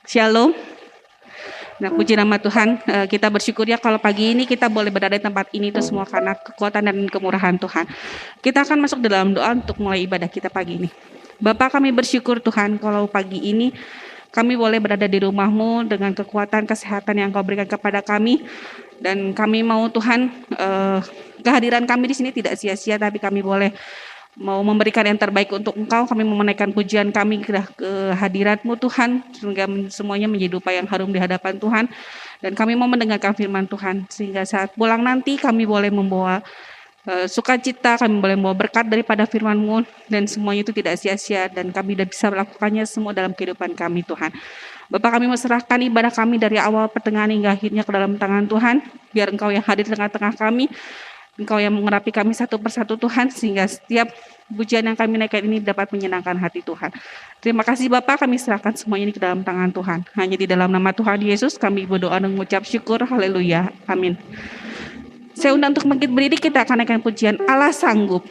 Shalom. Nah, puji nama Tuhan, kita bersyukur ya kalau pagi ini kita boleh berada di tempat ini itu semua karena kekuatan dan kemurahan Tuhan. Kita akan masuk dalam doa untuk mulai ibadah kita pagi ini. Bapak, kami bersyukur Tuhan kalau pagi ini kami boleh berada di rumah-Mu dengan kekuatan kesehatan yang Kau berikan kepada kami. Dan kami mau Tuhan, kehadiran kami di sini tidak sia-sia, tapi kami boleh mau memberikan yang terbaik untuk Engkau. Kami mau menaikkan pujian kami ke hadirat-Mu Tuhan, sehingga semuanya menjadi upaya yang harum di hadapan Tuhan. Dan kami mau mendengarkan firman Tuhan, sehingga saat pulang nanti kami boleh membawa sukacita, kami boleh membawa berkat daripada firman-Mu, dan semuanya itu tidak sia-sia, dan kami sudah bisa melakukannya semua dalam kehidupan kami Tuhan. Bapak, kami serahkan ibadah kami dari awal, pertengahan, hingga akhirnya ke dalam tangan Tuhan. Biar Engkau yang hadir di tengah-tengah kami, Engkau yang mengurapi kami satu persatu Tuhan, sehingga setiap pujian yang kami naikkan ini dapat menyenangkan hati Tuhan. Terima kasih Bapak, kami serahkan semua ini ke dalam tangan Tuhan. Hanya di dalam nama Tuhan Yesus kami berdoa dan mengucap syukur. Haleluya. Amin. Saya undang untuk bangkit berdiri, kita akan naikkan pujian Allah Sanggup.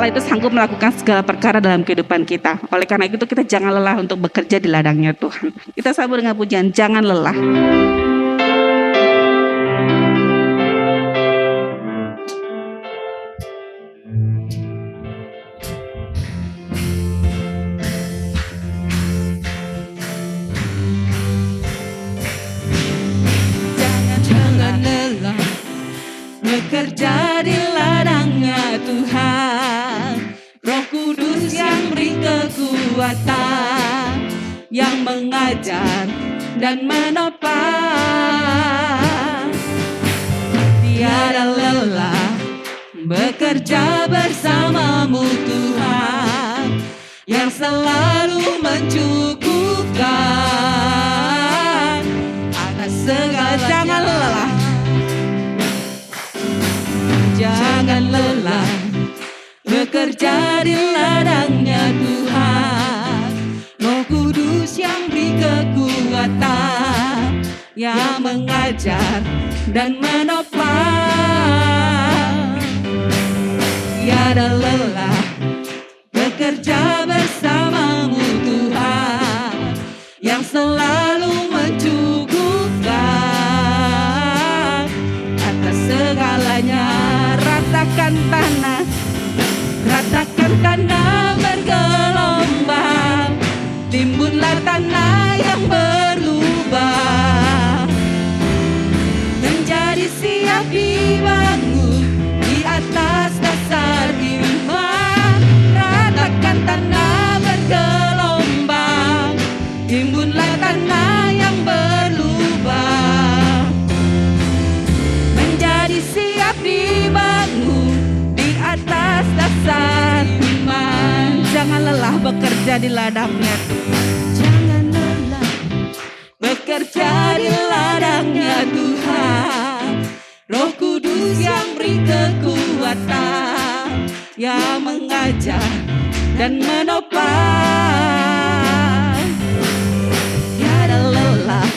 Allah itu sanggup melakukan segala perkara dalam kehidupan kita. Oleh karena itu kita jangan lelah untuk bekerja di ladangnya Tuhan. Kita sambut dengan pujian, jangan lelah. Bekerja di ladangnya Tuhan, Roh Kudus yang beri kekuatan, yang mengajar dan menopang. Tiada lelah bekerja bersamamu Tuhan, yang selalu mencukupkan atas segala. Jangan lelah. Jangan lelah bekerja di ladangnya Tuhan, Roh Kudus yang beri kekuatan, yang mengajar dan menopang. Tiada lelah bekerja bersamamu Tuhan, yang selalu mencukupkan atas segalanya. Ratakan tanah bergelombang, timbunlah tanah yang berlubang, menjadi siap dibangun di atas dasar iman. Ratakan tanah bergelombang, timbunlah tanah yang berlubang, menjadi siap dibangun di atas dasar iman. Jangan lelah bekerja di ladangnya Tuhan. Jangan lelah bekerja di ladangnya Tuhan, Roh Kudus yang beri kekuatan, yang mengajar dan menopang. Tiada lelah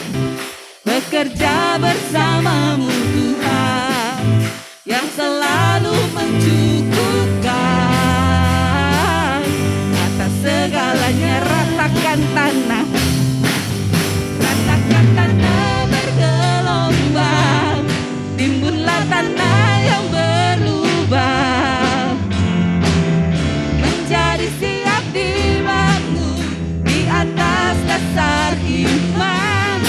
bekerja bersamamu Tuhan, yang selalu mencukupkan atas segalanya. Ratakan tanah bergelombang, timbunlah tanah yang berlubang, menjadi siap dibangun di atas dasar iman.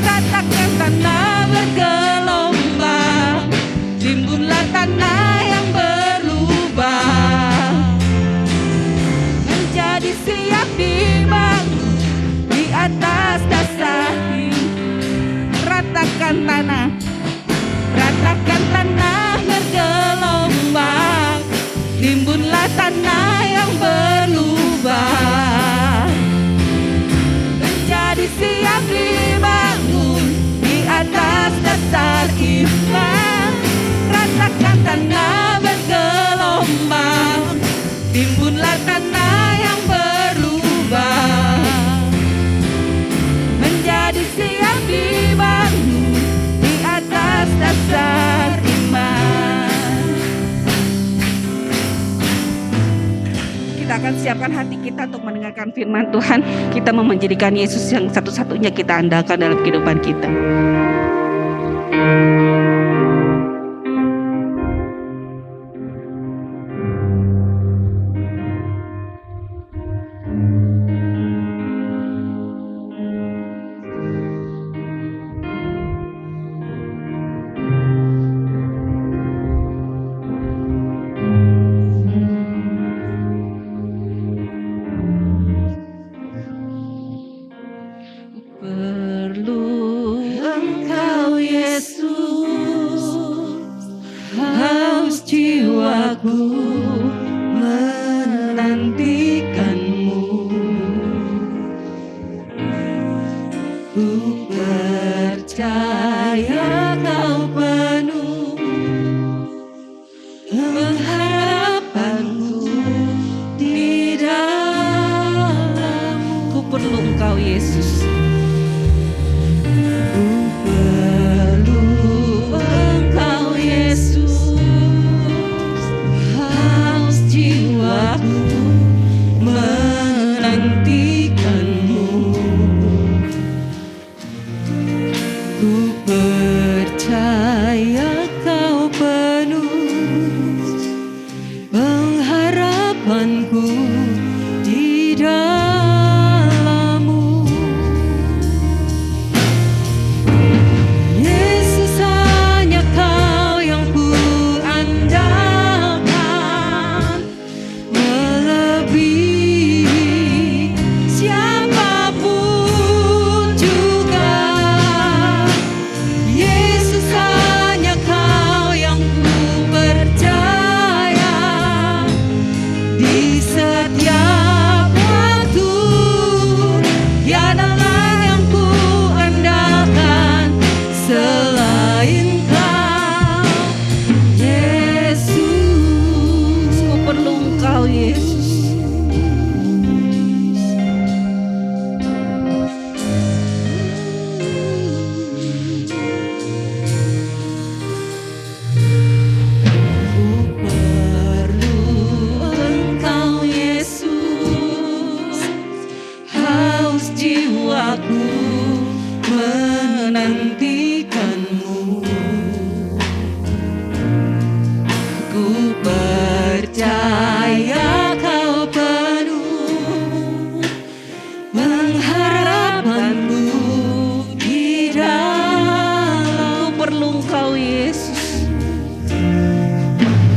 Ratakan tanah bergelombang, timbunlah tanah yang berlubang, menjadi siap dibangun di atas dasar iman. ratakan tanah bergelombang, timbunlah tanah yang berlubang, menjadi siap dibangun di atas dasar iman. Ratakan tanah bergelombang, timbunlah tanah yang berlubang, menjadi siap dibangun di atas dasar iman. Kita akan siapkan hati kita untuk mendengarkan firman Tuhan. Kita mau menjadikan Yesus yang satu-satunya kita andalkan dalam kehidupan kita. Ku percaya kau penuh pengharapanku di dalam-Mu. Yesus, hanya Kau yang ku andalkan, melebihi siapapun juga. Yesus, hanya Kau yang ku percaya, di setiap waktu tiada lain yang ku andalkan selain Kau, Yesus. Ku perlu Engkau, Yesus. Ku perlu Engkau, Yesus. Haus jiwaku menantikan-Mu. Ku percaya Kau penuh pengharapanku di dalam. Ku perlu Engkau, Yesus.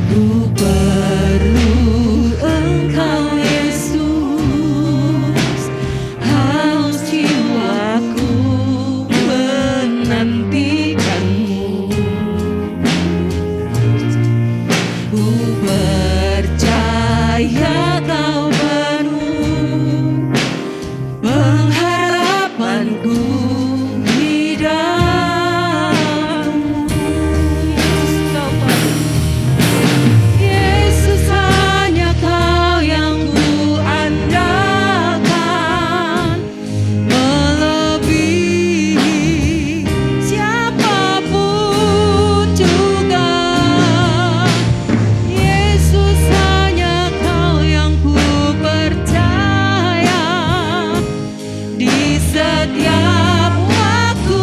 Ku perlu Engkau, Yesus. Haus jiwaku menantikan-Mu. Ku percaya Kau penuh pengharapanku di dalam-Mu. Yesus, Kau penuh. Yesus, hanya Kau yang ku andalkan, melebihi siapapun juga. Yesus, hanya Kau yang ku percaya, di setiap waktu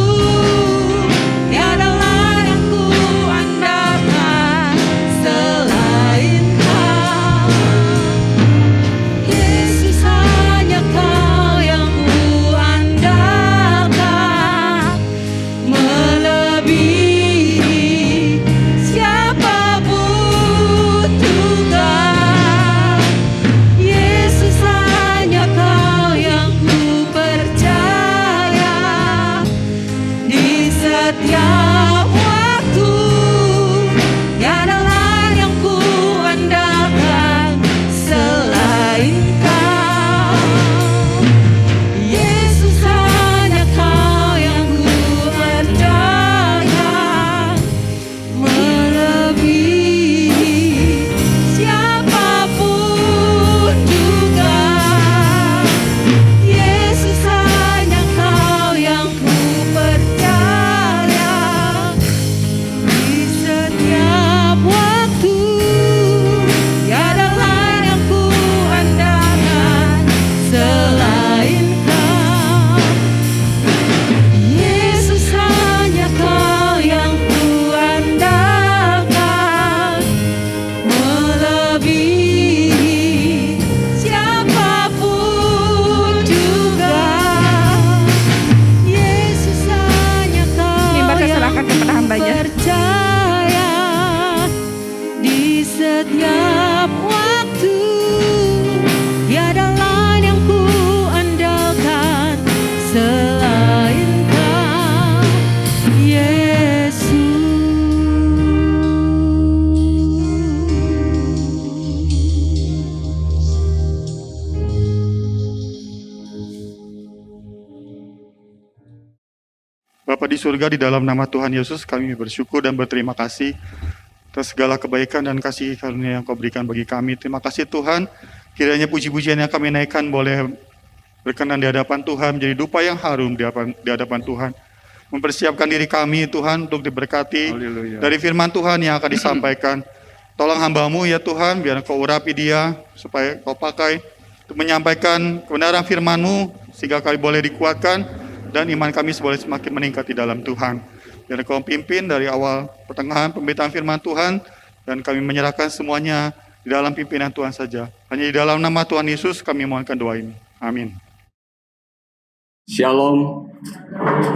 tiada lain yang ku andalkan selain Kau. Yesus, hanya Kau yang ku andalkan, melebihi siapapun juga. Yesus, hanya Kau yang ku percaya, di setiap waktu tiada lain yang ku andalkan selain Kau. Yesus, hanya Kau yang ku percaya, melebihi siapapun juga. Yesus, hanya Kau yang ku percaya, di setiap waktu tiada lain yang ku andalkan selain Kau. Yesus, hanya Kau yang ku andalkan, melebihi siapapun juga. Yesus, hanya Kau Mimbar saya yang serahkan kepada hambanya. percaya, di setiap waktu tiada lain yang ku andalkan selain Kau, Yesus. Bapa di surga, di dalam nama Tuhan Yesus kami bersyukur dan berterima kasih atas segala kebaikan dan kasih karunia yang Kau berikan bagi kami. Terima kasih Tuhan, kiranya puji-pujian yang kami naikkan boleh berkenan di hadapan Tuhan, menjadi dupa yang harum di hadapan Tuhan. Mempersiapkan diri kami Tuhan untuk diberkati dari firman Tuhan yang akan disampaikan. Tolong hamba-Mu ya Tuhan, biar Kau urapi dia, supaya Kau pakai untuk menyampaikan kebenaran firman-Mu, sehingga kami boleh dikuatkan dan iman kami boleh semakin meningkat di dalam Tuhan. Biar Kau pimpin dari awal pertengahan pemberitaan firman Tuhan, dan kami menyerahkan semuanya di dalam pimpinan Tuhan saja. Hanya di dalam nama Tuhan Yesus kami mohonkan doa ini. Amin. Shalom,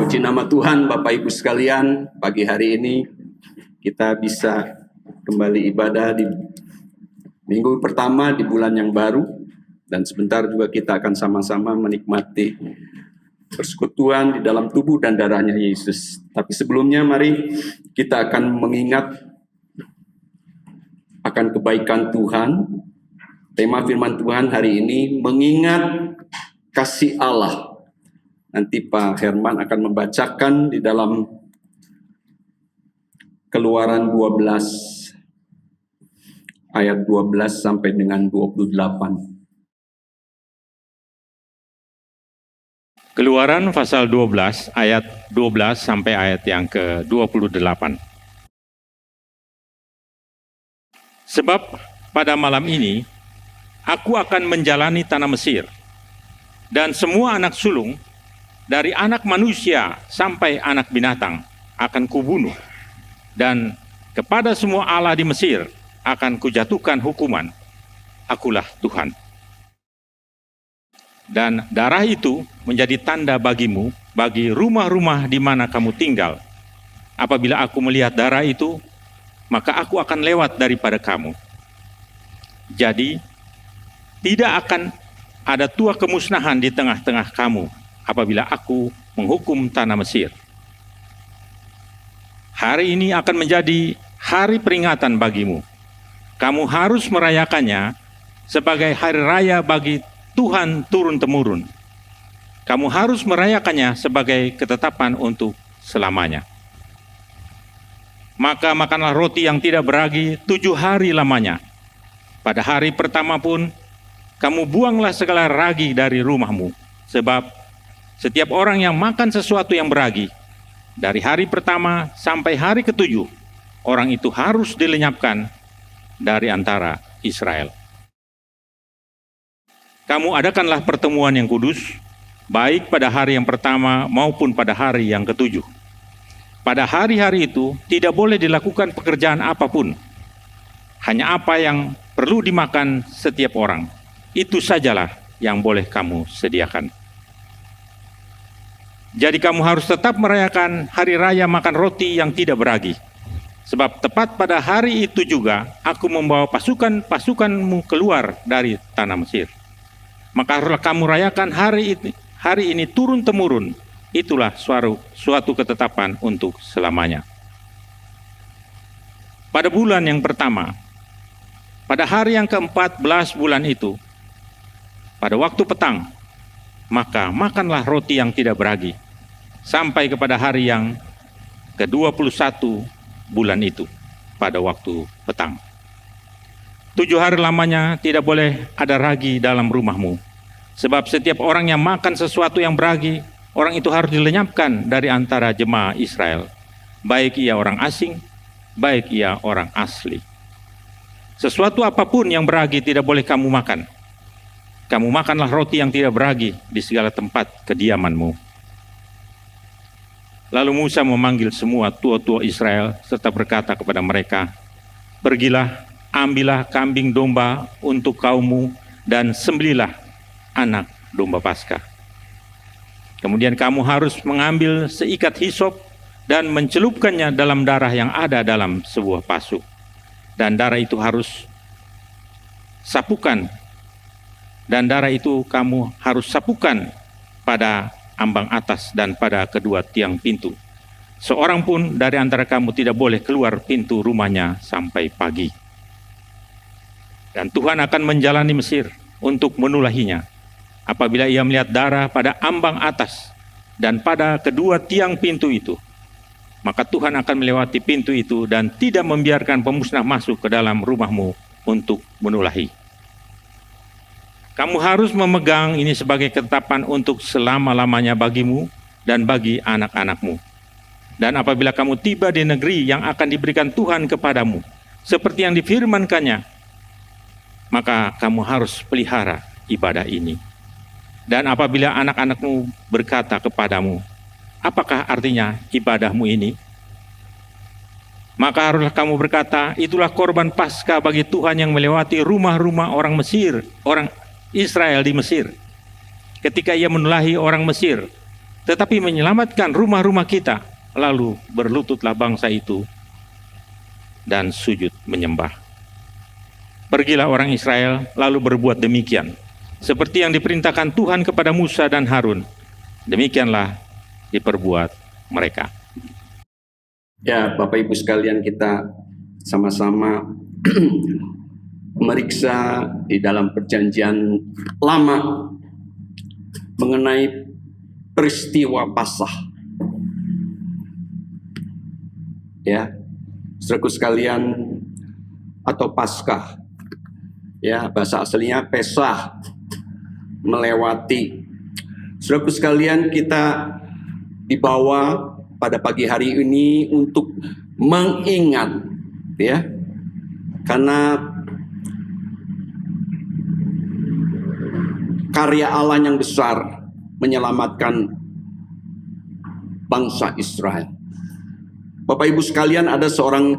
puji nama Tuhan Bapak Ibu sekalian. Pagi hari ini kita bisa kembali ibadah di minggu pertama di bulan yang baru. Dan sebentar juga kita akan sama-sama menikmati persekutuan di dalam tubuh dan darahnya Yesus. Tapi sebelumnya mari kita akan mengingat akan kebaikan Tuhan. Tema firman Tuhan hari ini mengingat kasih Allah. Nanti Pak Herman akan membacakan di dalam Keluaran 12 ayat 12 sampai dengan 28. Keluaran pasal 12 ayat 12 sampai ayat yang ke-28. Sebab pada malam ini aku akan menjalani tanah Mesir, dan semua anak sulung dari anak manusia sampai anak binatang akan kubunuh, dan kepada semua Allah di Mesir akan kujatuhkan hukuman. Akulah Tuhan. Dan darah itu menjadi tanda bagimu, bagi rumah-rumah di mana kamu tinggal. Apabila aku melihat darah itu, maka aku akan lewat daripada kamu. Jadi, tidak akan ada tua kemusnahan di tengah-tengah kamu apabila aku menghukum tanah Mesir. Hari ini akan menjadi hari peringatan bagimu. Kamu harus merayakannya sebagai hari raya bagi Tuhan turun-temurun. Kamu harus merayakannya sebagai ketetapan untuk selamanya. Maka makanlah roti yang tidak beragi 7 hari lamanya. Pada hari pertama pun, kamu buanglah segala ragi dari rumahmu, sebab setiap orang yang makan sesuatu yang beragi, dari hari pertama sampai hari ke-7, orang itu harus dilenyapkan dari antara Israel. Kamu adakanlah pertemuan yang kudus, baik pada hari yang pertama maupun pada hari yang ke-7. Pada hari-hari itu tidak boleh dilakukan pekerjaan apapun, hanya apa yang perlu dimakan setiap orang, itu sajalah yang boleh kamu sediakan. Jadi kamu harus tetap merayakan hari raya makan roti yang tidak beragi. Sebab tepat pada hari itu juga aku membawa pasukanmu keluar dari tanah Mesir. Maka haruslah kamu rayakan hari ini turun-temurun. Itulah suatu ketetapan untuk selamanya. Pada bulan yang pertama, pada hari yang ke-14 bulan itu, pada waktu petang, maka makanlah roti yang tidak beragi, sampai kepada hari yang ke-21 bulan itu, pada waktu petang. 7 hari lamanya tidak boleh ada ragi dalam rumahmu, sebab setiap orang yang makan sesuatu yang beragi, orang itu harus dilenyapkan dari antara jemaah Israel, baik ia orang asing, baik ia orang asli. Sesuatu apapun yang beragi tidak boleh kamu makan. Kamu makanlah roti yang tidak beragi di segala tempat kediamanmu. Lalu Musa memanggil semua tua-tua Israel serta berkata kepada mereka, pergilah, ambillah kambing domba untuk kaummu dan sembelilah anak domba Paskah. Kemudian kamu harus mengambil seikat hisop dan mencelupkannya dalam darah yang ada dalam sebuah pasu. Dan darah itu harus sapukan. Dan darah itu kamu harus sapukan pada ambang atas dan pada kedua tiang pintu. Seorang pun dari antara kamu tidak boleh keluar pintu rumahnya sampai pagi. Dan Tuhan akan menjalani Mesir untuk menulahinya. Apabila ia melihat darah pada ambang atas dan pada kedua tiang pintu itu, maka Tuhan akan melewati pintu itu dan tidak membiarkan pemusnah masuk ke dalam rumahmu untuk menulahi. Kamu harus memegang ini sebagai ketetapan untuk selama-lamanya bagimu dan bagi anak-anakmu. Dan apabila kamu tiba di negeri yang akan diberikan Tuhan kepadamu, seperti yang difirmankannya, maka kamu harus pelihara ibadah ini. Dan apabila anak-anakmu berkata kepadamu, apakah artinya ibadahmu ini? Maka haruslah kamu berkata, itulah korban Paskah bagi Tuhan yang melewati rumah-rumah orang Mesir, orang Israel di Mesir. Ketika ia menulahi orang Mesir, tetapi menyelamatkan rumah-rumah kita. Lalu berlututlah bangsa itu dan sujud menyembah. Pergilah orang Israel lalu berbuat demikian, seperti yang diperintahkan Tuhan kepada Musa dan Harun. Demikianlah diperbuat mereka. Ya, Bapak Ibu sekalian, kita sama-sama meriksa di dalam Perjanjian Lama mengenai peristiwa Paskah. Ya, saudaraku sekalian, atau Paskah. Ya, bahasa aslinya Pesah, melewati. Saudaraku sekalian, kita dibawa pada pagi hari ini untuk mengingat, ya, karena karya Allah yang besar menyelamatkan bangsa Israel. Bapak Ibu sekalian, ada seorang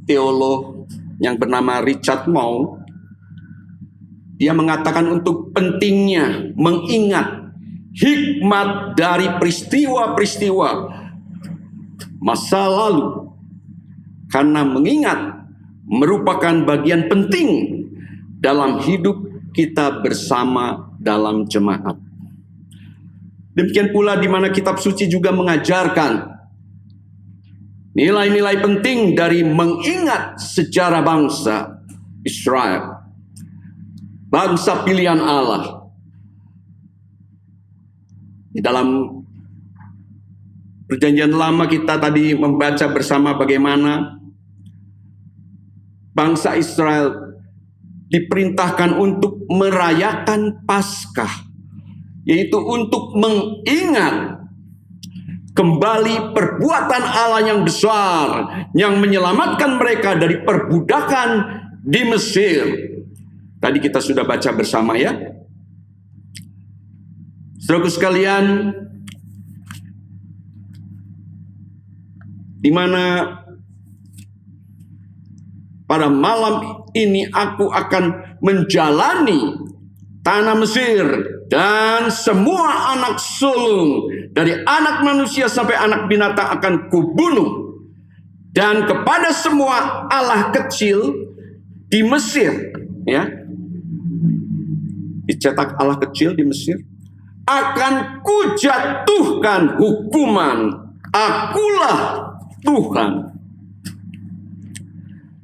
teolog yang bernama Richard Mouw. Dia mengatakan untuk pentingnya mengingat hikmat dari peristiwa-peristiwa masa lalu, karena mengingat merupakan bagian penting dalam hidup kita bersama dalam jemaat. Demikian pula di mana kitab suci juga mengajarkan nilai-nilai penting dari mengingat sejarah bangsa Israel, bangsa pilihan Allah. Di dalam Perjanjian Lama kita tadi membaca bersama bagaimana bangsa Israel diperintahkan untuk merayakan Paskah, yaitu untuk mengingat kembali perbuatan Allah yang besar yang menyelamatkan mereka dari perbudakan di Mesir. Tadi kita sudah baca bersama, ya. Saudaraku sekalian, di mana pada malam ini aku akan menjalani tanah Mesir, dan semua anak sulung dari anak manusia sampai anak binatang akan kubunuh, dan kepada semua allah kecil di Mesir, ya, dicetak allah kecil di Mesir, akan kujatuhkan hukuman. Akulah Tuhan.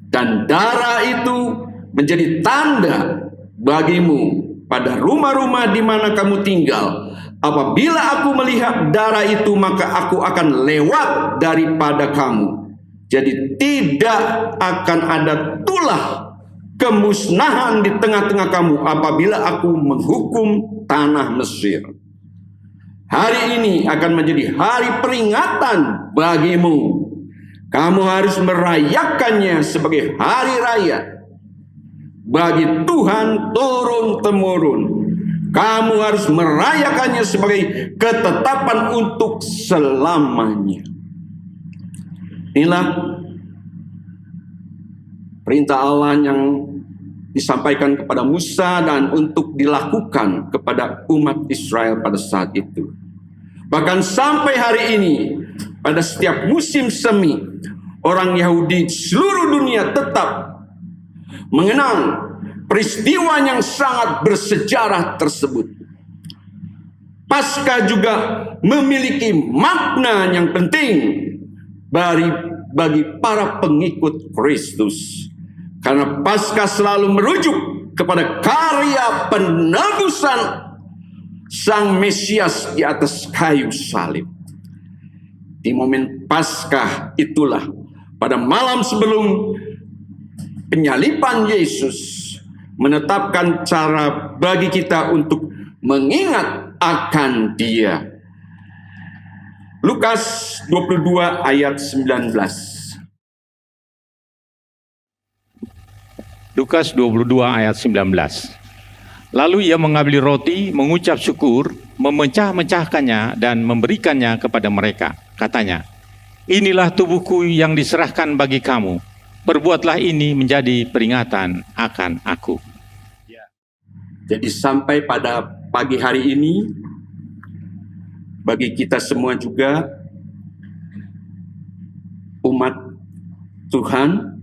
Dan darah itu menjadi tanda bagimu pada rumah-rumah di mana kamu tinggal. Apabila aku melihat darah itu, maka aku akan lewat daripada kamu. Jadi tidak akan ada tulah kemusnahan di tengah-tengah kamu apabila aku menghukum tanah Mesir. Hari ini akan menjadi hari peringatan bagimu. Kamu harus merayakannya sebagai hari raya bagi Tuhan turun-temurun. Kamu harus merayakannya sebagai ketetapan untuk selamanya. Inilah perintah Allah yang disampaikan kepada Musa dan untuk dilakukan kepada umat Israel pada saat itu. Bahkan sampai hari ini, pada setiap musim semi, orang Yahudi seluruh dunia tetap mengenang peristiwa yang sangat bersejarah tersebut. Paskah juga memiliki makna yang penting bagi para pengikut Kristus. Karena Paskah selalu merujuk kepada karya penebusan Sang Mesias di atas kayu salib. Di momen Paskah itulah, pada malam sebelum penyaliban Yesus, menetapkan cara bagi kita untuk mengingat akan Dia. Lukas 22 ayat 19. Lukas 22 ayat 19. Lalu ia mengambil roti, mengucap syukur, memecah-mecahkannya dan memberikannya kepada mereka. Katanya, inilah tubuhku yang diserahkan bagi kamu. Perbuatlah ini menjadi peringatan akan aku. Jadi sampai pada pagi hari ini, bagi kita semua juga, umat Tuhan,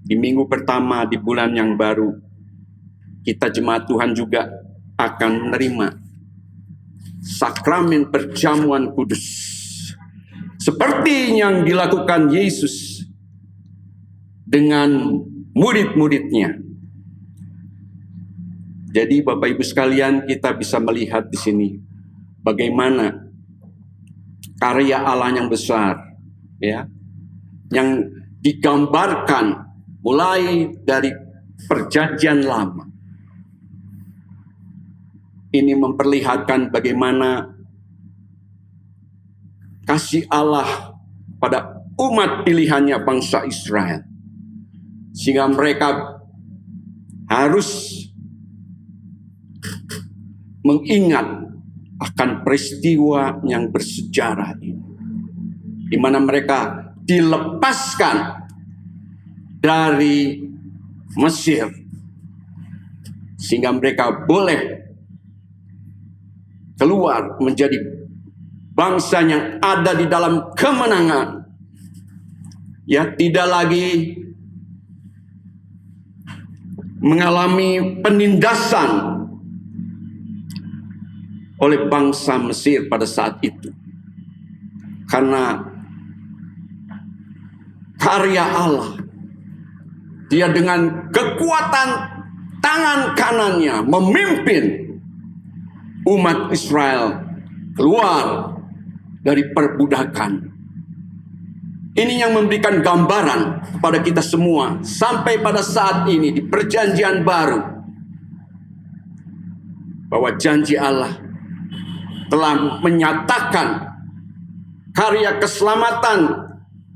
di minggu pertama di bulan yang baru, kita jemaat Tuhan juga akan menerima sakramen perjamuan kudus. Seperti yang dilakukan Yesus dengan murid-muridnya. Jadi Bapak Ibu sekalian, kita bisa melihat di sini bagaimana karya Allah yang besar, ya, yang digambarkan mulai dari perjanjian lama. Ini memperlihatkan bagaimana kasih Allah pada umat pilihannya bangsa Israel. Sehingga mereka harus mengingat akan peristiwa yang bersejarah ini. Di mana mereka dilepaskan dari Mesir. Sehingga mereka boleh keluar menjadi bangsa yang ada di dalam kemenangan. Ya, tidak lagi mengalami penindasan oleh bangsa Mesir pada saat itu. Karena karya Allah, dia dengan kekuatan tangan kanannya memimpin umat Israel keluar dari perbudakan. Ini yang memberikan gambaran kepada kita semua sampai pada saat ini di perjanjian baru, bahwa janji Allah telah menyatakan karya keselamatan,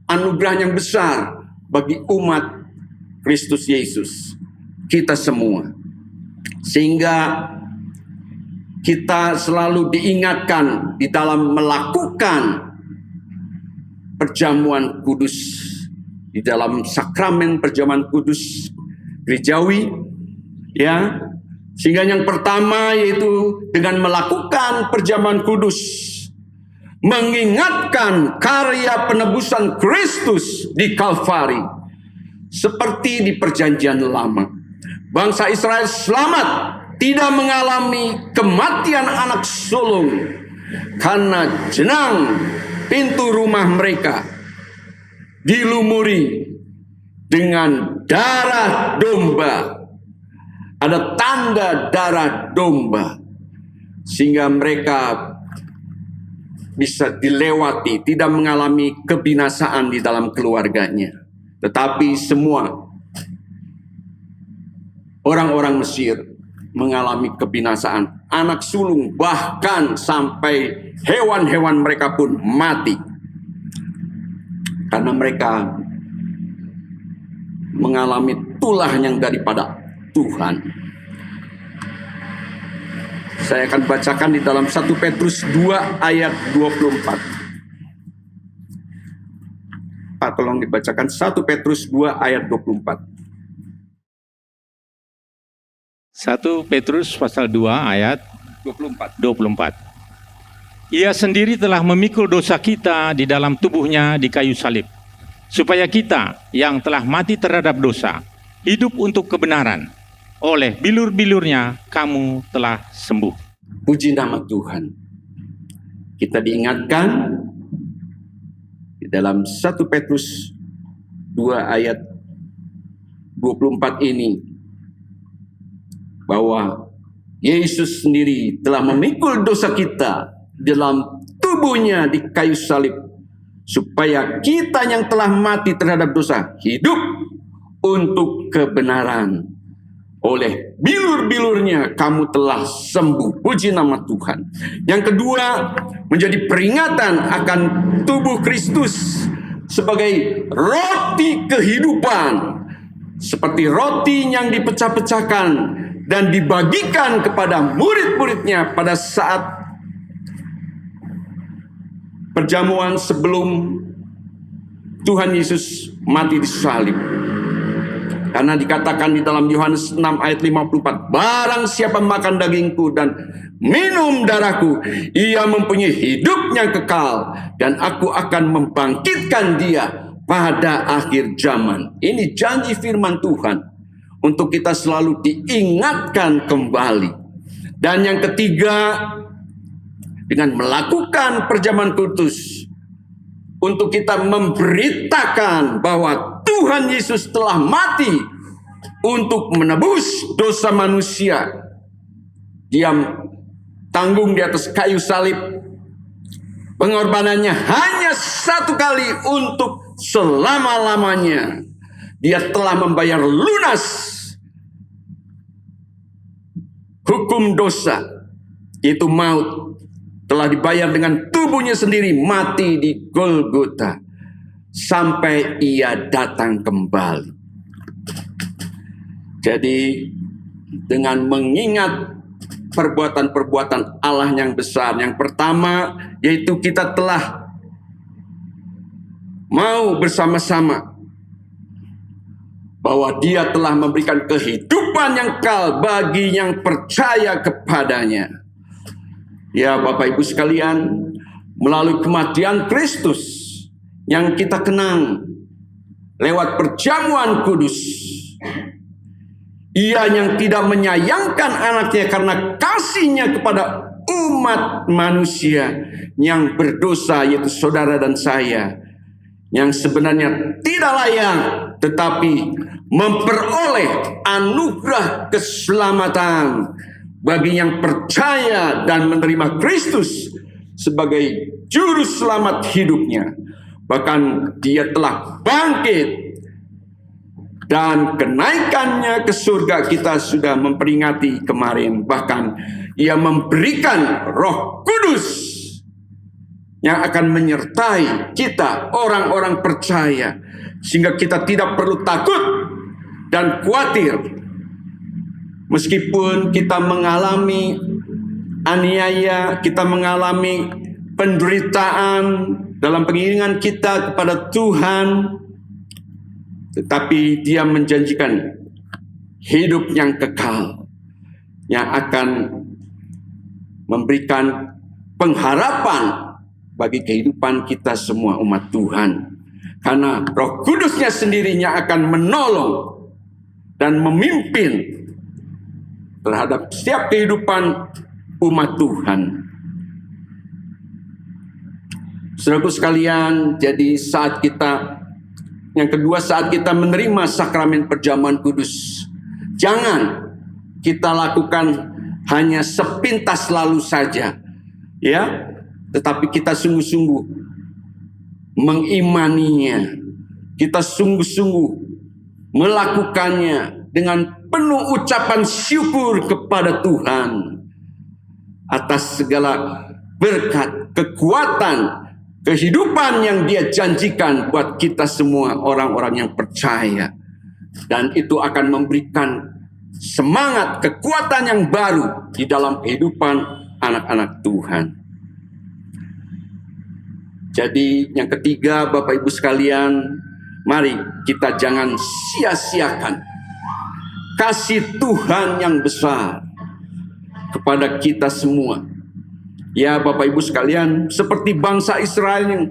anugerah yang besar bagi umat Kristus Yesus, kita semua. Sehingga kita selalu diingatkan di dalam melakukan perjamuan kudus, di dalam sakramen perjamuan kudus gerejawi, ya. Sehingga yang pertama yaitu dengan melakukan perjamuan kudus, mengingatkan karya penebusan Kristus di Kalvari, seperti di perjanjian lama. Bangsa Israel selamat, tidak mengalami kematian anak sulung karena jenang pintu rumah mereka dilumuri dengan darah domba. Ada tanda darah domba, sehingga mereka bisa dilewati, tidak mengalami kebinasaan di dalam keluarganya. Tetapi semua orang-orang Mesir mengalami kebinasaan. Anak sulung, bahkan sampai hewan-hewan mereka pun mati. Karena mereka mengalami tulah yang daripada Tuhan. Saya akan bacakan di dalam 1 Petrus 2 ayat 24. Pak, tolong dibacakan 1 Petrus 2 ayat 24. 1 Petrus pasal 2 ayat 24. Ia sendiri telah memikul dosa kita di dalam tubuhnya di kayu salib, supaya kita yang telah mati terhadap dosa hidup untuk kebenaran. Oleh bilur-bilurnya kamu telah sembuh. Puji nama Tuhan. Kita diingatkan di dalam 1 Petrus 2 ayat 24 ini, bahwa Yesus sendiri telah memikul dosa kita dalam tubuhnya di kayu salib, supaya kita yang telah mati terhadap dosa hidup untuk kebenaran. Oleh bilur-bilurnya kamu telah sembuh. Puji nama Tuhan. Yang kedua, menjadi peringatan akan tubuh Kristus sebagai roti kehidupan. Seperti roti yang dipecah-pecahkan dan dibagikan kepada murid-muridnya pada saat perjamuan sebelum Tuhan Yesus mati di salib. Karena dikatakan di dalam Yohanes 6 ayat 54, barang siapa makan dagingku dan minum darahku, ia mempunyai hidup yang kekal, dan aku akan membangkitkan dia pada akhir zaman. Ini janji firman Tuhan untuk kita selalu diingatkan kembali. Dan yang ketiga, dengan melakukan perjamuan kudus, untuk kita memberitakan bahwa Tuhan Yesus telah mati untuk menebus dosa manusia. Dia tanggung di atas kayu salib. Pengorbanannya hanya satu kali untuk selama-lamanya. Dia telah membayar lunas hukum dosa, yaitu maut. Telah dibayar dengan tubuhnya sendiri, mati di Golgota sampai ia datang kembali. Jadi dengan mengingat perbuatan-perbuatan Allah yang besar, yang pertama yaitu kita telah mau bersama-sama bahwa Dia telah memberikan kehidupan yang kekal bagi yang percaya kepadanya. Ya Bapak Ibu sekalian, melalui kematian Kristus yang kita kenang lewat perjamuan kudus, Ia yang tidak menyayangkan anaknya karena kasihnya kepada umat manusia yang berdosa, yaitu saudara dan saya, yang sebenarnya tidak layak, tetapi memperoleh anugerah keselamatan bagi yang percaya dan menerima Kristus sebagai juru selamat hidupnya. Bahkan Dia telah bangkit, dan kenaikannya ke surga kita sudah memperingati kemarin. Bahkan Ia memberikan Roh Kudus yang akan menyertai kita, orang-orang percaya, sehingga kita tidak perlu takut dan khawatir. Meskipun kita mengalami aniaya, kita mengalami penderitaan dalam pengiringan kita kepada Tuhan, tetapi Dia menjanjikan hidup yang kekal, yang akan memberikan pengharapan bagi kehidupan kita semua umat Tuhan. Karena Roh Kudusnya sendirinya akan menolong dan memimpin terhadap setiap kehidupan umat Tuhan. Saudaraku sekalian, jadi saat kita, yang kedua, saat kita menerima sakramen perjamuan kudus, jangan kita lakukan hanya sepintas lalu saja, ya, tetapi kita sungguh-sungguh mengimaninya, kita sungguh-sungguh melakukannya dengan penuh ucapan syukur kepada Tuhan atas segala berkat, kekuatan, kehidupan yang Dia janjikan buat kita semua orang-orang yang percaya. Dan itu akan memberikan semangat, kekuatan yang baru di dalam kehidupan anak-anak Tuhan. Jadi yang ketiga, Bapak Ibu sekalian, mari kita jangan sia-siakan kasih Tuhan yang besar kepada kita semua. Ya Bapak Ibu sekalian, seperti bangsa Israel yang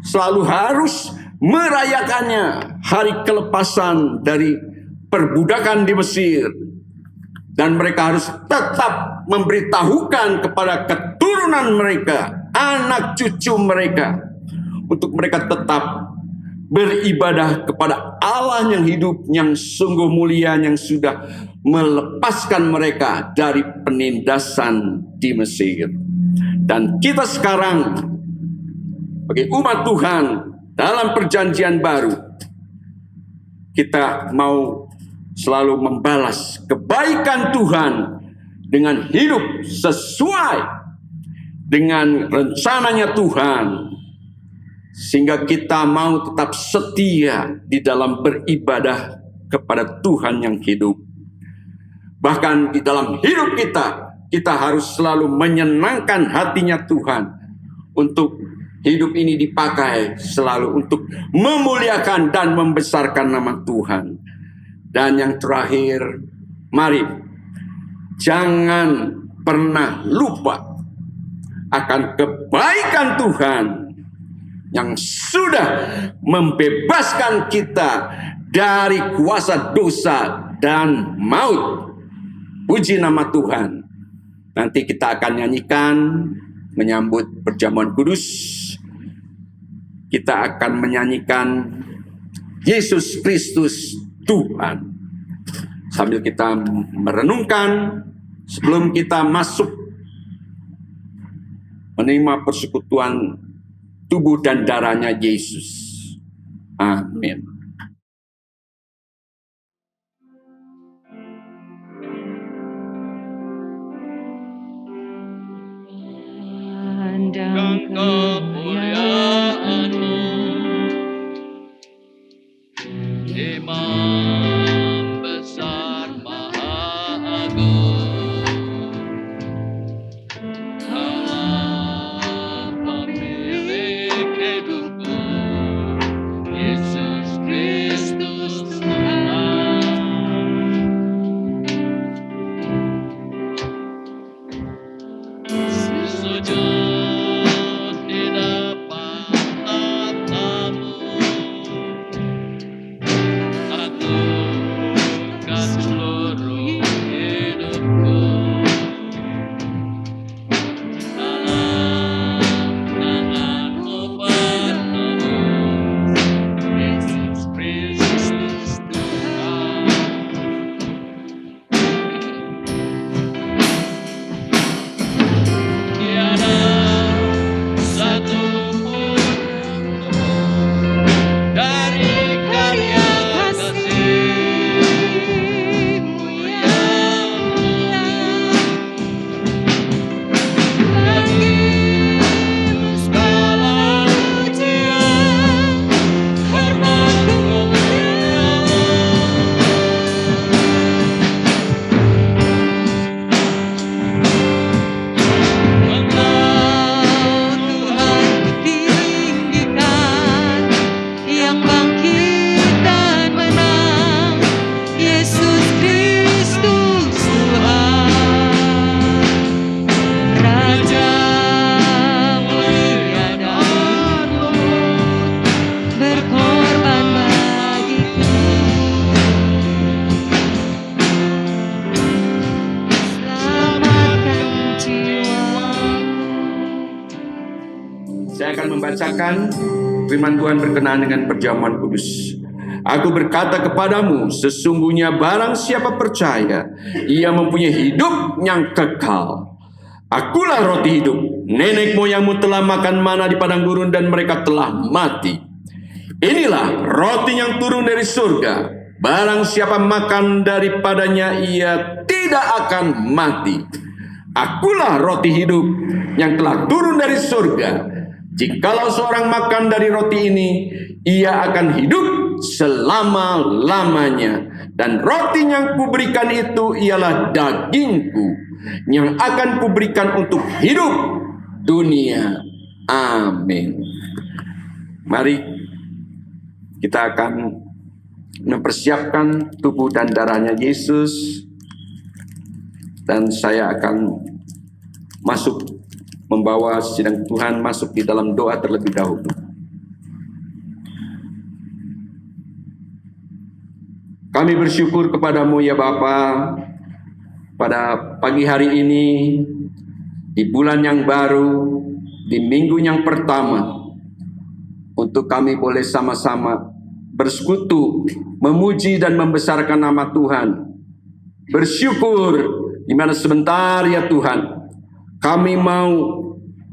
selalu harus merayakannya, hari kelepasan dari perbudakan di Mesir. Dan mereka harus tetap memberitahukan kepada keturunan mereka, anak cucu mereka, untuk mereka tetap beribadah kepada Allah yang hidup, yang sungguh mulia, yang sudah melepaskan mereka dari penindasan di Mesir. Dan kita sekarang sebagai umat Tuhan dalam perjanjian baru, kita mau selalu membalas kebaikan Tuhan dengan hidup sesuai dengan rencananya Tuhan, sehingga kita mau tetap setia di dalam beribadah kepada Tuhan yang hidup. Bahkan di dalam hidup kita harus selalu menyenangkan hatinya Tuhan. Untuk hidup ini dipakai selalu untuk memuliakan dan membesarkan nama Tuhan. Dan yang terakhir, mari jangan pernah lupa akan kebaikan Tuhan yang sudah membebaskan kita dari kuasa dosa dan maut. Puji nama Tuhan. Nanti kita akan nyanyikan menyambut perjamuan kudus. Kita akan menyanyikan Yesus Kristus Tuhan. Sambil kita merenungkan sebelum kita masuk menerima persekutuan tubuh dan darahnya Yesus. Amin. Dan kemuliaan-Mu, Imam besar Maha Agung, Allah pemilik hidupku, Yesus Kristus Tuhan. Sujud di depan tatamu, aturkan seluruh hidupku dalam tangan-Mu penuh, Yesus Kristus Tuhan. Tiada satu pun dari karya kasih-Mu yang mulia, bagi-Mu segala pujian, hormat, kemuliaan. Engkau Tuhan ditinggikan, yang bangkit dan menang, Yesus Kristus Tuhan. Raja mulia dan lembut, berkorban bagiku, selamatkan jiwaku. Saya akan membacakan firman Tuhan berkenaan dengan perjamuan kudus. Aku berkata kepadamu, sesungguhnya barang siapa percaya, ia mempunyai hidup yang kekal. Akulah roti hidup. Nenek moyangmu telah makan mana di padang gurun dan mereka telah mati. Inilah roti yang turun dari surga. Barang siapa makan daripadanya, ia tidak akan mati. Akulah roti hidup yang telah turun dari surga. Jikalau seorang makan dari roti ini, ia akan hidup selama-lamanya. Dan roti yang kuberikan itu ialah dagingku, yang akan kuberikan untuk hidup dunia. Amin. Mari kita akan mempersiapkan tubuh dan darahnya Yesus. Dan saya akan masuk membawa sidang Tuhan masuk di dalam doa terlebih dahulu. Kami bersyukur kepadamu ya Bapa, pada pagi hari ini, di bulan yang baru, di minggu yang pertama, untuk kami boleh sama-sama bersekutu, memuji dan membesarkan nama Tuhan. Bersyukur di mana sebentar ya Tuhan, kami mau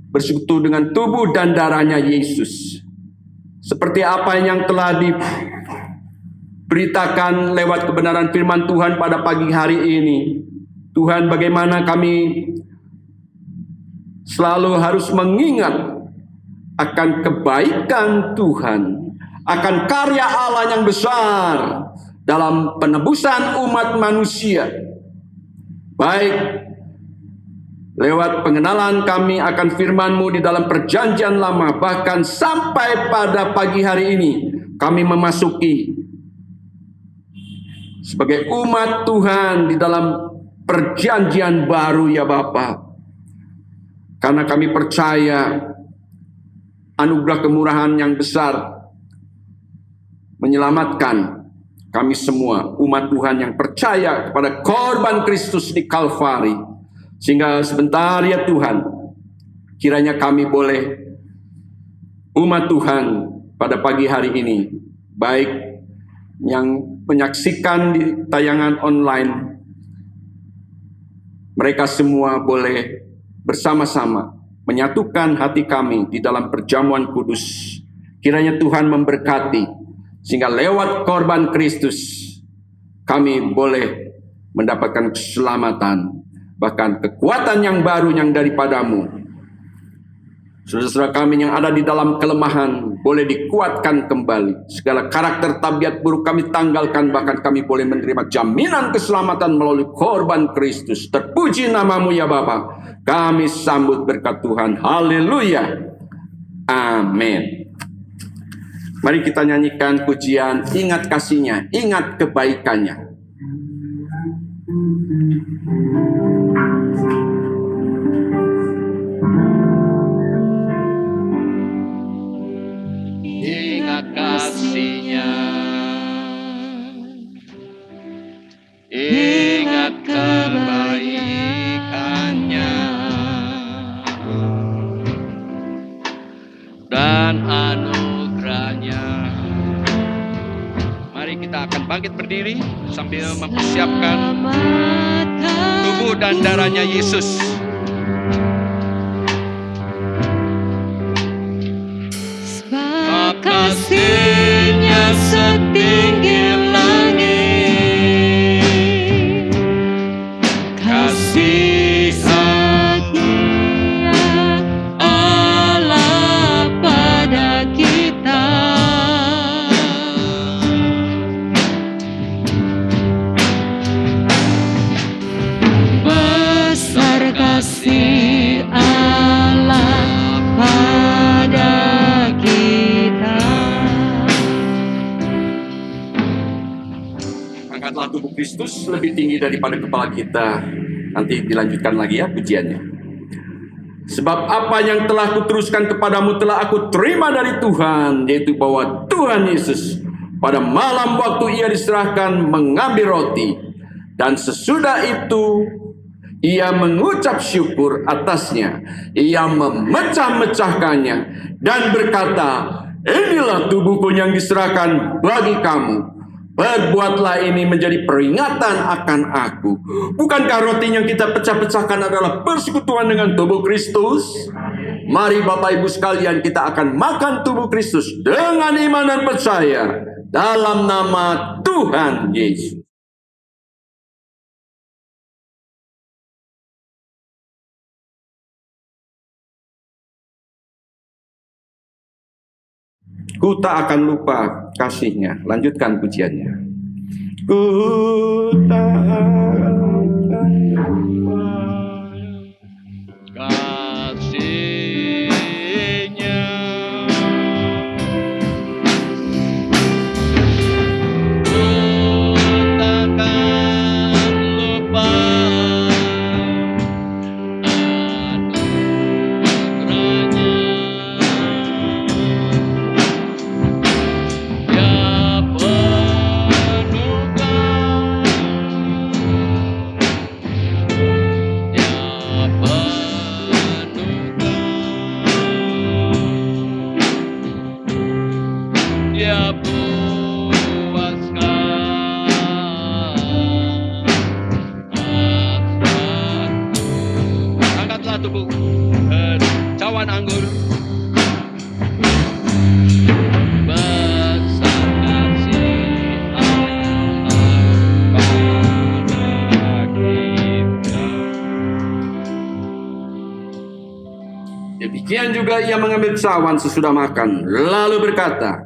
bersekutu dengan tubuh dan darahnya Yesus. Seperti apa yang telah diberitakan lewat kebenaran firman Tuhan pada pagi hari ini. Tuhan, bagaimana kami selalu harus mengingat akan kebaikan Tuhan, akan karya Allah yang besar dalam penebusan umat manusia. baik lewat pengenalan kami akan firman-Mu di dalam perjanjian lama, bahkan sampai pada pagi hari ini kami memasuki sebagai umat Tuhan di dalam perjanjian baru ya Bapa. Karena kami percaya anugerah kemurahan yang besar menyelamatkan kami semua umat Tuhan yang percaya kepada korban Kristus di Kalvari. Sehingga sebentar ya Tuhan, kiranya kami boleh umat Tuhan pada pagi hari ini, baik yang menyaksikan di tayangan online, mereka semua boleh bersama-sama menyatukan hati kami di dalam perjamuan kudus. Kiranya Tuhan memberkati, sehingga lewat korban Kristus kami boleh mendapatkan keselamatan, bahkan kekuatan yang baru yang daripadamu. Saudara-saudara kami yang ada di dalam kelemahan boleh dikuatkan kembali. Segala karakter tabiat buruk kami tanggalkan, bahkan kami boleh menerima jaminan keselamatan melalui korban Kristus. Terpuji namamu ya Bapa. Kami sambut berkat Tuhan. Haleluya. Amin. Mari kita nyanyikan pujian ingat kasihnya, ingat kebaikannya. Ingat kasihnya, ingat kebaikannya, dan anugerahnya. Mari kita akan bangkit berdiri sambil mempersiapkan tubuh dan darahnya Yesus. Kasihnya setinggi langit, kasih setia Allah pada kita. Besar kasih Allah pada kita. Angkatlah tubuh Kristus lebih tinggi daripada kepala kita. Nanti dilanjutkan lagi ya pujiannya. Sebab apa yang telah kuteruskan kepadamu telah aku terima dari Tuhan, yaitu bahwa Tuhan Yesus pada malam waktu ia diserahkan mengambil roti, dan sesudah itu ia mengucap syukur atasnya, ia memecah-mecahkannya dan berkata, inilah tubuhku yang diserahkan bagi kamu. Berbuatlah ini menjadi peringatan akan aku. Bukankah roti yang kita pecah-pecahkan adalah persekutuan dengan tubuh Kristus? Mari Bapak Ibu sekalian, kita akan makan tubuh Kristus dengan iman dan percaya dalam nama Tuhan Yesus. Ku tak akan lupa kasihnya. Lanjutkan pujiannya. Ku tak akan lupa Kasihnya, ku takkan lupa Dia puaskan hasratku. Angkatlah tubuh cawan anggur. Besar kasih Allah pada kita. Demikian juga ia mengambil cawan sesudah makan, lalu berkata,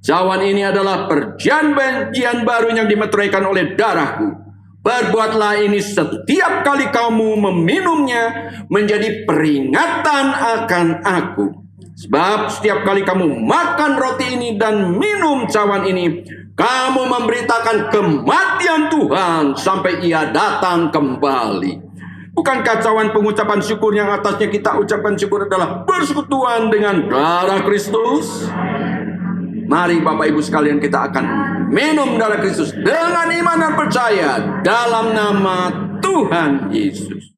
cawan ini adalah perjanjian baru yang dimeteraikan oleh darahku. Berbuatlah ini setiap kali kamu meminumnya menjadi peringatan akan aku. Sebab setiap kali kamu makan roti ini dan minum cawan ini, kamu memberitakan kematian Tuhan sampai ia datang kembali. Bukankah cawan pengucapan syukur yang atasnya kita ucapkan syukur adalah persekutuan dengan darah Kristus? Mari Bapak Ibu sekalian, kita akan minum darah Kristus dengan iman dan percaya dalam nama Tuhan Yesus.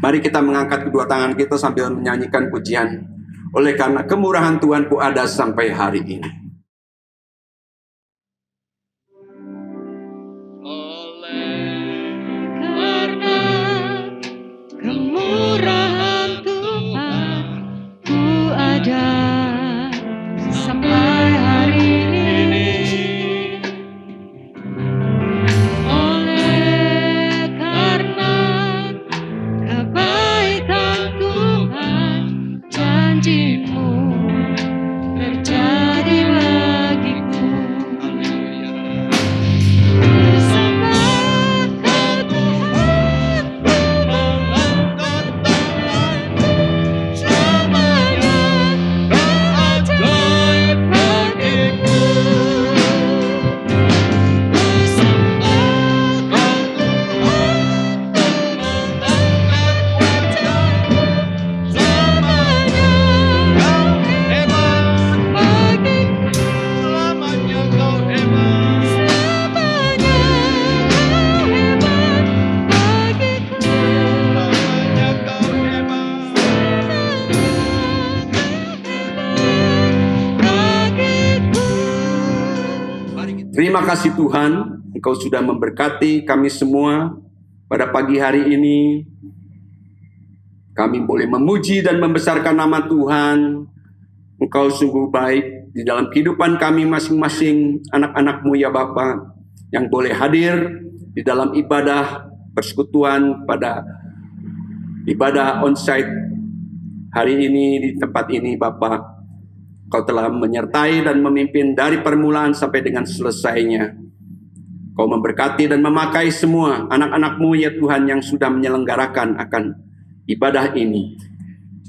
Mari kita mengangkat kedua tangan kita sambil menyanyikan pujian. Oleh karena kemurahan Tuhan ku ada sampai hari ini. Karena kemurahan Tuhan ku ada sampai hari ini. Oleh karena kebaikan Tuhan, janji-Mu terjadi bagiku. Terima kasih Tuhan, Engkau sudah memberkati kami semua pada pagi hari ini. Kami boleh memuji dan membesarkan nama Tuhan. Engkau sungguh baik di dalam kehidupan kami masing-masing anak-anak-Mu ya Bapa, yang boleh hadir di dalam ibadah persekutuan pada ibadah onsite hari ini di tempat ini Bapa. Kau telah menyertai dan memimpin dari permulaan sampai dengan selesainya. Kau memberkati dan memakai semua anak-anak-Mu ya Tuhan yang sudah menyelenggarakan akan ibadah ini.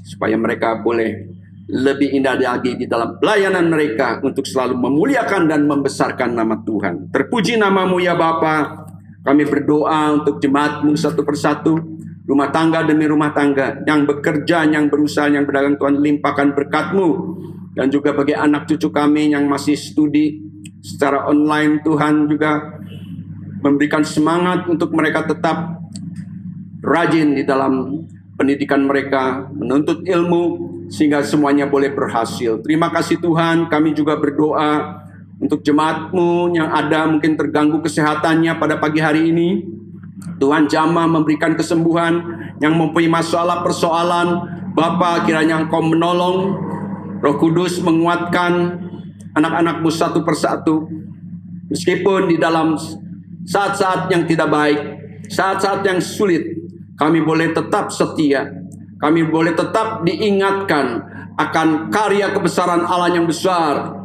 Supaya mereka boleh lebih indah lagi di dalam pelayanan mereka untuk selalu memuliakan dan membesarkan nama Tuhan. Terpuji nama-Mu ya Bapa. Kami berdoa untuk jemaat-Mu satu persatu, rumah tangga demi rumah tangga, yang bekerja, yang berusaha, yang berdagang. Tuhan limpahkan berkat-Mu. Dan juga bagi anak cucu kami yang masih studi secara online, Tuhan juga memberikan semangat untuk mereka tetap rajin di dalam pendidikan mereka, menuntut ilmu, sehingga semuanya boleh berhasil. Terima kasih Tuhan, kami juga berdoa untuk jemaat-Mu yang ada mungkin terganggu kesehatannya pada pagi hari ini. Tuhan jamah memberikan kesembuhan, yang mempunyai masalah persoalan, Bapa kiranya Engkau menolong. Roh Kudus menguatkan anak-anak-Mu satu persatu. Meskipun di dalam saat-saat yang tidak baik, saat-saat yang sulit, kami boleh tetap setia. Kami boleh tetap diingatkan akan karya kebesaran Allah yang besar.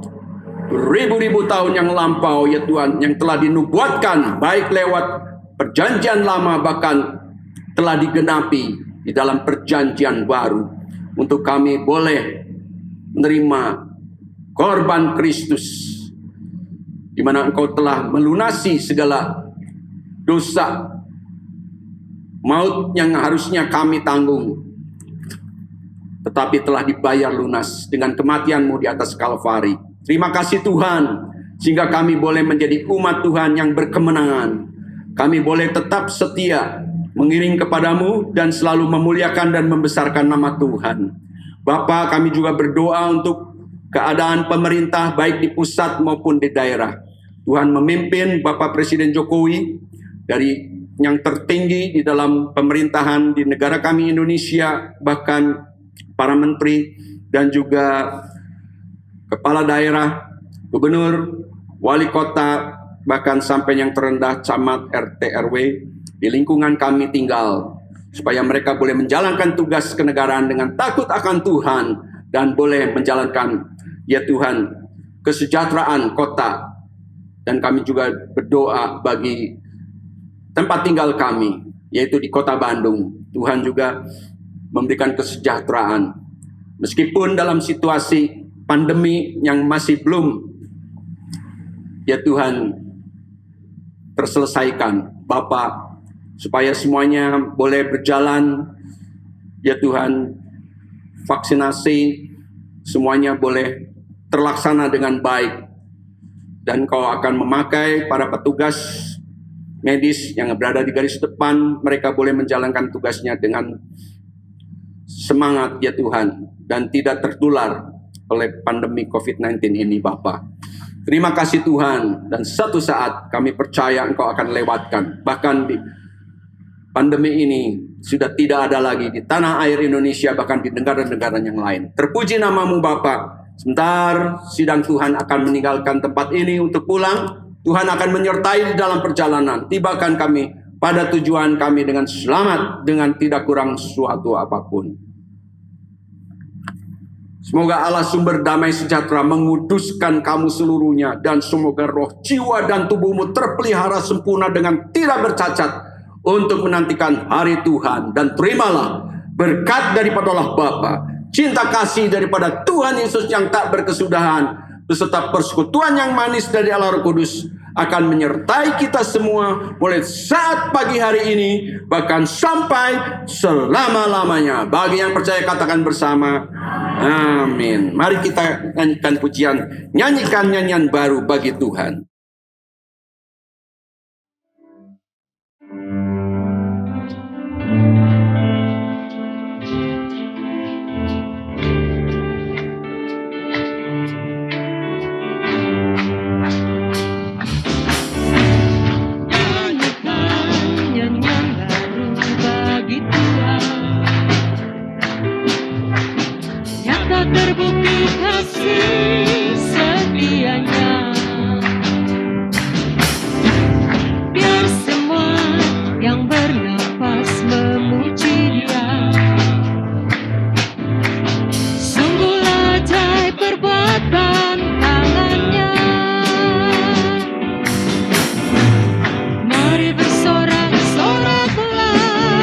Ribu-ribu tahun yang lampau ya Tuhan, yang telah dinubuatkan baik lewat perjanjian lama, bahkan telah digenapi di dalam perjanjian baru. Untuk kami boleh menerima korban Kristus, di mana Engkau telah melunasi segala dosa maut yang harusnya kami tanggung, tetapi telah dibayar lunas dengan kematian-Mu di atas Kalvari. Terima kasih Tuhan, sehingga kami boleh menjadi umat Tuhan yang berkemenangan. Kami boleh tetap setia mengiring kepada-Mu dan selalu memuliakan dan membesarkan nama Tuhan. Bapa, kami juga berdoa untuk keadaan pemerintah baik di pusat maupun di daerah. Tuhan memimpin Bapak Presiden Jokowi dari yang tertinggi di dalam pemerintahan di negara kami Indonesia, bahkan para menteri dan juga kepala daerah, gubernur, wali kota, bahkan sampai yang terendah camat, RT, RW di lingkungan kami tinggal. supaya mereka boleh menjalankan tugas kenegaraan dengan takut akan Tuhan dan boleh menjalankan, ya Tuhan, kesejahteraan kota. Dan kami juga berdoa bagi tempat tinggal kami, yaitu di kota Bandung. Tuhan juga memberikan kesejahteraan. Meskipun dalam situasi pandemi yang masih belum, ya Tuhan, terselesaikan. Bapa, supaya semuanya boleh berjalan, ya Tuhan, vaksinasi semuanya boleh terlaksana dengan baik. Dan Kau akan memakai para petugas medis yang berada di garis depan, mereka boleh menjalankan tugasnya dengan semangat, ya Tuhan, dan tidak tertular oleh pandemi COVID-19 ini, Bapa. Terima kasih Tuhan, dan satu saat kami percaya Engkau akan lewatkan. Bahkan di pandemi ini sudah tidak ada lagi di tanah air Indonesia, bahkan di negara-negara yang lain. Terpuji nama-Mu Bapa. Sebentar sidang Tuhan akan meninggalkan tempat ini untuk pulang. Tuhan akan menyertai di dalam perjalanan. Tibakan kami pada tujuan kami dengan selamat, dengan tidak kurang suatu apapun. Semoga Allah sumber damai sejahtera menguduskan kamu seluruhnya. Dan semoga roh, jiwa, dan tubuhmu terpelihara sempurna dengan tidak bercacat untuk menantikan hari Tuhan. Dan terimalah berkat daripada Allah Bapa, cinta kasih daripada Tuhan Yesus yang tak berkesudahan, beserta persekutuan yang manis dari Allah Roh Kudus akan menyertai kita semua mulai saat pagi hari ini bahkan sampai selama-lamanya. Bagi yang percaya katakan bersama, amin. Mari kita nyanyikan pujian, nyanyikan nyanyian baru bagi Tuhan. Terbukti kasih setianya, biar semua yang bernafas memuji Dia. Sungguh ajaib perbuatan tangannya. Mari bersorak-soraklah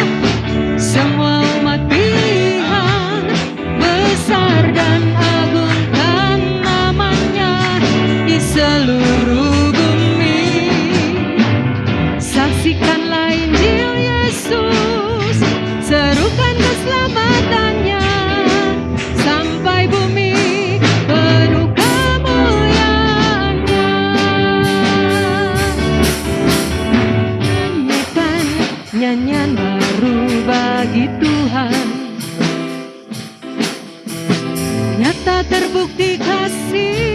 semua umat pilihan, besar dan agungkan namanya di seluruh bumi. Saksikanlah Injil Yesus, serukan keselamatannya sampai bumi penuh kemuliaannya. Nyanyikan nyanyian baru bagi Tuhan, nyata terbukti kasih